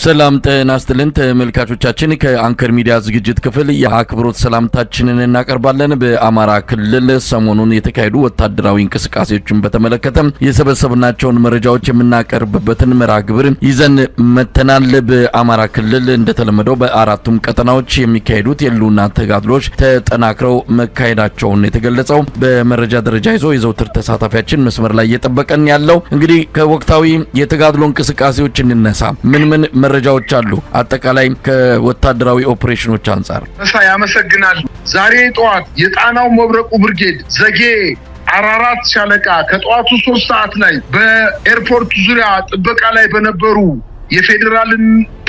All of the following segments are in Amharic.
ሰላም ጤና ይስጥልን ተመልካቾቻችን ከአንከር ሚዲያ ዝግጅት ክፍል የአክብሮት ሰላምታችንን እናቀርባለን። በአማራ ክልል ሰሞኑን የተካሄዱ ወታደራዊ እንቅስቃሴዎችን በተመለከተ የሰበሰብናቸውን መረጃዎች የምናቀርብበትን መርሃ ግብር ይዘን መተናል። በአማራ ክልል እንደተለመደው በአራቱም ቀጠናዎች የሚካሄዱት የሉና ተጋድሎች ተጠናክረው መካሄዳቸውን የተገለጸው በመረጃ ደረጃ ይዞ የዘውትር ተሳታፊያችን መስመር ላይ እየጠበቀን ያለው እንግዲህ ከወቅታዊ የተጋድሎ እንቅስቃሴዎች እንነሳ ምን መረጃዎች አሉ አጠቃላይ ከወታደራዊ ኦፕሬሽኖች አንፃር? ያመሰግናል። ዛሬ ጠዋት የጣናው መብረቁ ብርጌድ ዘጌ አራራት ሻለቃ ከጠዋቱ 3 ሰዓት ላይ በኤርፖርት ዙሪያ ጥበቃ ላይ በነበሩ የፌደራል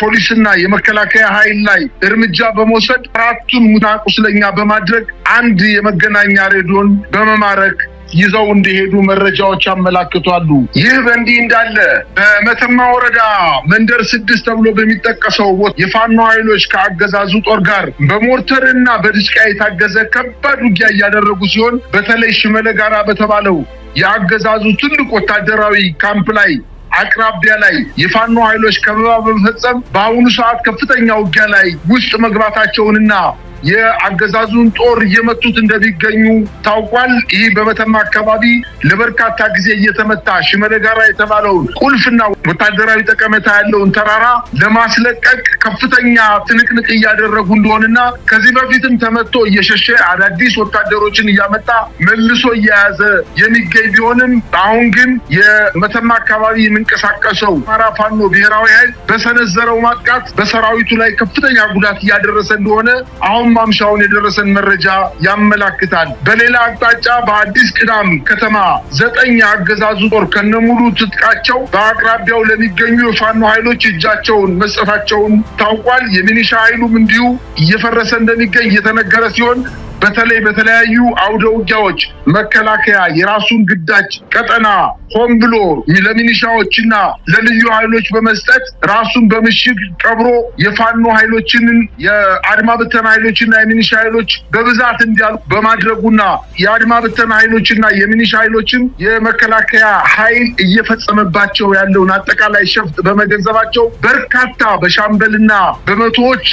ፖሊስና የመከላከያ ኃይል ላይ እርምጃ በመውሰድ 4ቱን ሙታን ቁስለኛ በማድረግ አንድ የመገናኛ ሬዲዮን በመማረክ ይዘው እንደሄዱ መረጃዎች ያመላክታሉ። ይህ በእንዲህ እንዳለ በመተማ ወረዳ መንደር 6 ተብሎ በሚጠቀሰው የፋኖ ኃይሎች ከአገዛዙ ጦር ጋር በሞርተርና በድሽቃ የታገዘ ከባድ ውጊያ እያደረጉ ሲሆን በተለይ ሽመለ ጋራ በተባለው የአገዛዙ ትልቅ ወታደራዊ ካምፕ ላይ አቅራቢያ ላይ የፋኖ ኃይሎች ከበባ በመፈጸም በአሁኑ ሰዓት ከፍተኛ ውጊያ ላይ ውስጥ መግባታቸውንና የአገዛዙን ጦር እየመቱት እንደሚገኙ ታውቋል። ይህ በመተማ አካባቢ ለበርካታ ጊዜ እየተመታ ሽመለ ጋራ የተባለውን ቁልፍና ወታደራዊ ጠቀሜታ ያለውን ተራራ ለማስለቀቅ ከፍተኛ ትንቅንቅ እያደረጉ እንደሆነና ከዚህ በፊትም ተመቶ እየሸሸ አዳዲስ ወታደሮችን እያመጣ መልሶ እየያዘ የሚገኝ ቢሆንም አሁን ግን የመተማ አካባቢ የሚንቀሳቀሰው አማራ ፋኖ ብሔራዊ ኃይል በሰነዘረው ማጥቃት በሰራዊቱ ላይ ከፍተኛ ጉዳት እያደረሰ እንደሆነ አሁን ማምሻውን የደረሰን መረጃ ያመላክታል። በሌላ አቅጣጫ በአዲስ ቅዳም ከተማ 9 አገዛዙ ጦር ከነሙሉ ትጥቃቸው በአቅራቢያው ለሚገኙ የፋኖ ኃይሎች እጃቸውን መስጠታቸውን ታውቋል። የሚኒሻ ኃይሉም እንዲሁ እየፈረሰ እንደሚገኝ እየተነገረ ሲሆን በተለይ በተለያዩ አውደ ውጊያዎች መከላከያ የራሱን ግዳጅ ቀጠና ሆን ብሎ ለሚኒሻዎችና ለልዩ ኃይሎች በመስጠት ራሱን በምሽግ ቀብሮ የፋኖ ኃይሎችን የአድማ ብተና ኃይሎችና የሚኒሻ ኃይሎች በብዛት እንዲያልቁ በማድረጉና የአድማ ብተና ኃይሎችና የሚኒሻ ኃይሎችን የመከላከያ ኃይል እየፈጸመባቸው ያለውን አጠቃላይ ሸፍጥ በመገንዘባቸው በርካታ በሻምበልና በመቶዎች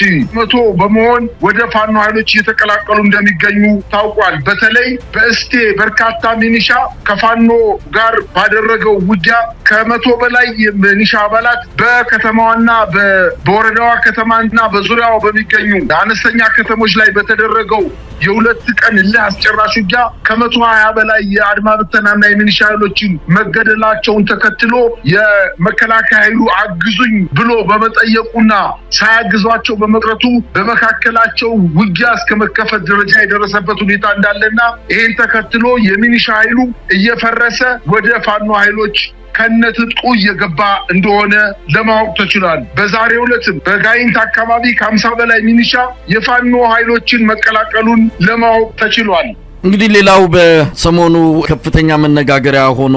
በመሆን ወደ ፋኖ ኃይሎች እየተቀላቀሉ እንደሚገኙ ታውቋል። በተለይ በእስቴ በርካታ ሚኒሻ ከፋኖ ጋር ባደረገው ውጊያ ከ100 በላይ የሚኒሻ አባላት በከተማዋና በወረዳዋ ከተማና በዙሪያው በሚገኙ አነስተኛ ከተሞች ላይ በተደረገው የ2 ቀን ለአስጨራሽ ውጊያ ከ120 በላይ የአድማ ብተናና የሚኒሻ ኃይሎችን መገደላቸውን ተከትሎ የመከላከያ ኃይሉ አግዙኝ ብሎ በመጠየቁና ሳያግዟቸው በመቅረቱ በመካከላቸው ውጊያ እስከመከፈት ደረጃ የደረሰበት ሁኔታ እንዳለና ይሄን ተከትሎ የሚኒሻ ኃይሉ እየፈረሰ ወደ ፋኖ ኃይሎች ከነትጥቁ እየገባ እንደሆነ ለማወቅ ተችሏል። በዛሬው ዕለትም በጋይንት አካባቢ ከ50 በላይ ሚኒሻ የፋኖ ኃይሎችን መቀላቀሉን ለማወቅ ተችሏል። እንግዲህ ሌላው በሰሞኑ ከፍተኛ መነጋገሪያ ሆኖ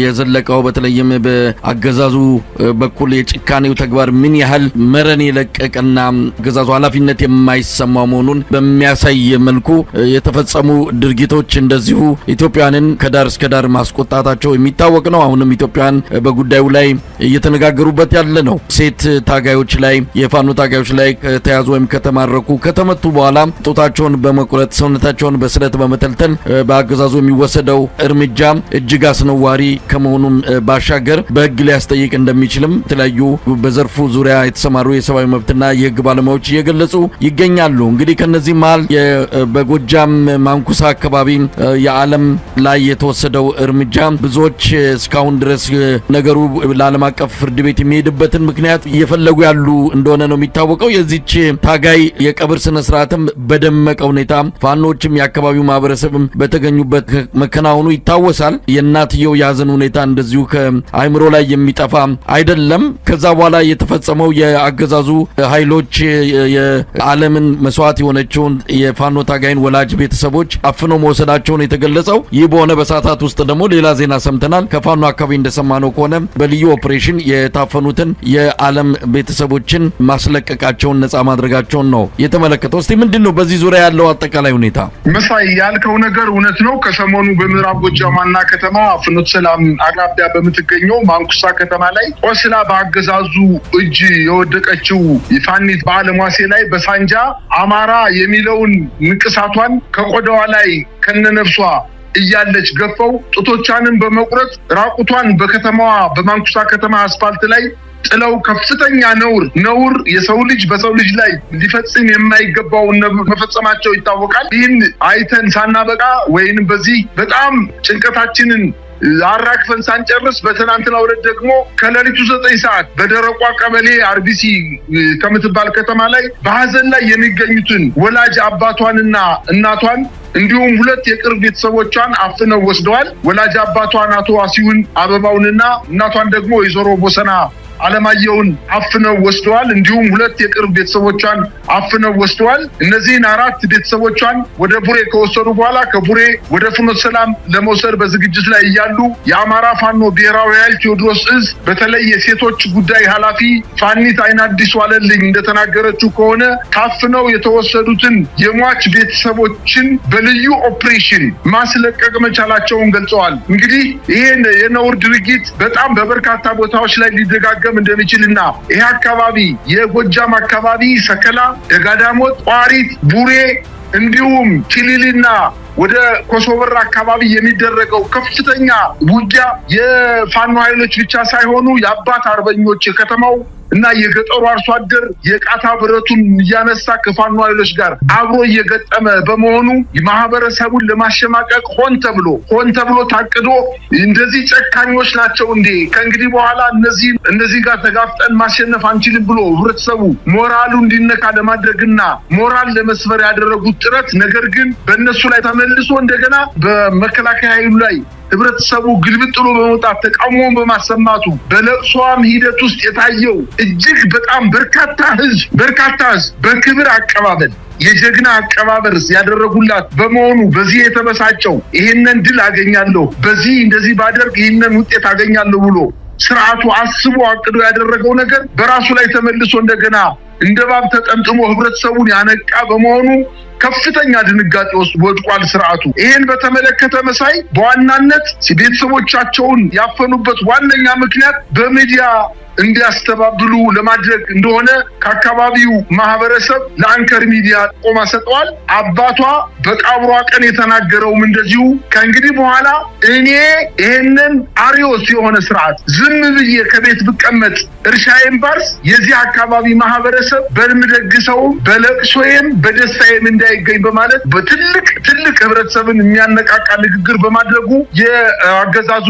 የዘለቀው በተለይም በአገዛዙ በኩል የጭካኔው ተግባር ምን ያህል መረን የለቀቀና አገዛዙ ኃላፊነት የማይሰማው መሆኑን በሚያሳይ መልኩ የተፈጸሙ ድርጊቶች እንደዚሁ ኢትዮጵያንን ከዳር እስከ ዳር ማስቆጣታቸው የሚታወቅ ነው። አሁንም ኢትዮጵያን በጉዳዩ ላይ እየተነጋገሩበት ያለ ነው። ሴት ታጋዮች ላይ የፋኖ ታጋዮች ላይ ከተያዙ ወይም ከተማረኩ ከተመቱ በኋላ ጡታቸውን በመቁረጥ ሰውነታቸውን በስለት በመተልተል በአገዛዙ የሚወሰደው እርምጃ እጅግ አስነዋሪ ከመሆኑም ባሻገር በሕግ ሊያስጠይቅ እንደሚችልም የተለያዩ በዘርፉ ዙሪያ የተሰማሩ የሰብአዊ መብትና የሕግ ባለሙያዎች እየገለጹ ይገኛሉ። እንግዲህ ከነዚህ መሃል በጎጃም ማንኩሳ አካባቢ የዓለም ላይ የተወሰደው እርምጃ ብዙዎች እስካሁን ድረስ ነገሩ ለዓለም አቀፍ ፍርድ ቤት የሚሄድበትን ምክንያት እየፈለጉ ያሉ እንደሆነ ነው የሚታወቀው። የዚች ታጋይ የቀብር ስነ ስርዓትም በደመቀ ሁኔታ ፋኖችም የአካባቢው ማህበረሰብም በተገኙበት መከናወኑ ይታወሳል። የእናትየው ያዘን ሁኔታ እንደዚሁ ከአይምሮ ላይ የሚጠፋ አይደለም። ከዛ በኋላ የተፈጸመው የአገዛዙ ኃይሎች የዓለምን መስዋዕት የሆነችውን የፋኖ ታጋይን ወላጅ ቤተሰቦች አፍኖ መውሰዳቸውን የተገለጸው። ይህ በሆነ በሰዓታት ውስጥ ደግሞ ሌላ ዜና ሰምተናል። ከፋኖ አካባቢ እንደሰማነው ከሆነ በልዩ ኦፕሬሽን የታፈኑትን የዓለም ቤተሰቦችን ማስለቀቃቸውን ነጻ ማድረጋቸውን ነው የተመለከተው። እስቲ ምንድነው በዚህ ዙሪያ ያለው አጠቃላይ ሁኔታ? መሳይ ያልከው ነገር እውነት ነው። ከሰሞኑ በምዕራብ ጎጃም ዋና ከተማ ፍኖተ ሰላም አቅራቢያ በምትገኘው ማንኩሳ ከተማ ላይ ቆስላ በአገዛዙ እጅ የወደቀችው ፋኒት በአለሟሴ ላይ በሳንጃ አማራ የሚለውን ንቅሳቷን ከቆዳዋ ላይ ከነነፍሷ እያለች ገፈው ጡቶቿንም በመቁረጥ ራቁቷን በከተማዋ በማንኩሳ ከተማ አስፋልት ላይ ጥለው ከፍተኛ ነውር የሰው ልጅ በሰው ልጅ ላይ ሊፈጽም የማይገባውን መፈጸማቸው ይታወቃል። ይህን አይተን ሳናበቃ ወይንም በዚህ በጣም ጭንቀታችንን አራክፈን ሳንጨርስ በትናንትናው ዕለት ደግሞ ከሌሊቱ 9 ሰዓት በደረቋ ቀበሌ አርቢሲ ከምትባል ከተማ ላይ በሐዘን ላይ የሚገኙትን ወላጅ አባቷንና እናቷን እንዲሁም 2 የቅርብ ቤተሰቦቿን አፍነው ወስደዋል። ወላጅ አባቷን አቶ ዋሲሁን አበባውንና እናቷን ደግሞ ወይዘሮ ቦሰና አለማየሁን አፍነው ወስደዋል። እንዲሁም 2 የቅርብ ቤተሰቦቿን አፍነው ወስደዋል። እነዚህን 4 ቤተሰቦቿን ወደ ቡሬ ከወሰዱ በኋላ ከቡሬ ወደ ፍኖተ ሰላም ለመውሰድ በዝግጅት ላይ እያሉ የአማራ ፋኖ ብሔራዊ ኃይል ቴዎድሮስ እዝ በተለይ የሴቶች ጉዳይ ኃላፊ ፋኒት አይናዲስ ዋለልኝ እንደተናገረችው ከሆነ ታፍነው የተወሰዱትን የሟች ቤተሰቦችን በልዩ ኦፕሬሽን ማስለቀቅ መቻላቸውን ገልጸዋል። እንግዲህ ይሄን የነውር ድርጊት በጣም በበርካታ ቦታዎች ላይ ሊደጋገም እንደሚችልና ይሄ አካባቢ የጎጃም አካባቢ ሰከላ፣ ደጋዳሞት፣ ቋሪት፣ ቡሬ እንዲሁም ኪሊልና ወደ ኮሶበር አካባቢ የሚደረገው ከፍተኛ ውጊያ የፋኖ ኃይሎች ብቻ ሳይሆኑ የአባት አርበኞች የከተማው እና የገጠሩ አርሶ አደር የቃታ ብረቱን እያነሳ ከፋኖ ኃይሎች ጋር አብሮ እየገጠመ በመሆኑ ማህበረሰቡን ለማሸማቀቅ ሆን ተብሎ ታቅዶ እንደዚህ ጨካኞች ናቸው እንዴ ከእንግዲህ በኋላ እነዚህ ጋር ተጋፍጠን ማሸነፍ አንችልም ብሎ ህብረተሰቡ ሞራሉ እንዲነካ ለማድረግና ሞራል ለመስበር ያደረጉት ጥረት ነገር ግን በእነሱ ላይ ተመልሶ እንደገና በመከላከያ ኃይሉ ላይ ህብረተሰቡ ግልብጥሎ በመውጣት ተቃውሞውን በማሰማቱ በለቅሶም ሂደት ውስጥ የታየው እጅግ በጣም በርካታ ህዝብ በክብር አቀባበል የጀግና አቀባበል ያደረጉላት በመሆኑ በዚህ የተበሳጨው ይሄንን ድል አገኛለሁ በዚህ እንደዚህ ባደርግ ይሄንን ውጤት አገኛለሁ ብሎ ስርዓቱ አስቦ አቅዶ ያደረገው ነገር በራሱ ላይ ተመልሶ እንደገና እንደባብ ተጠምጥሞ ህብረተሰቡን ያነቃ በመሆኑ ከፍተኛ ድንጋጤ ውስጥ ወድቋል ስርዓቱ። ይሄን በተመለከተ መሳይ በዋናነት ቤተሰቦቻቸውን ያፈኑበት ዋነኛ ምክንያት በሚዲያ እንዲያስተባብሉ ለማድረግ እንደሆነ ከአካባቢው ማህበረሰብ ለአንከር ሚዲያ ቆማ ሰጠዋል። አባቷ በቀብሯ ቀን የተናገረውም እንደዚሁ ከእንግዲህ በኋላ እኔ ይሄንን አሪዮስ የሆነ ስርዓት ዝም ብዬ ከቤት ብቀመጥ እርሻዬን ባርስ የዚህ አካባቢ ማህበረሰብ በልምደግሰውም በለቅሶዬም በደስታዬም እንዳይገኝ በማለት በትልቅ ህብረተሰብን የሚያነቃቃ ንግግር በማድረጉ የአገዛዙ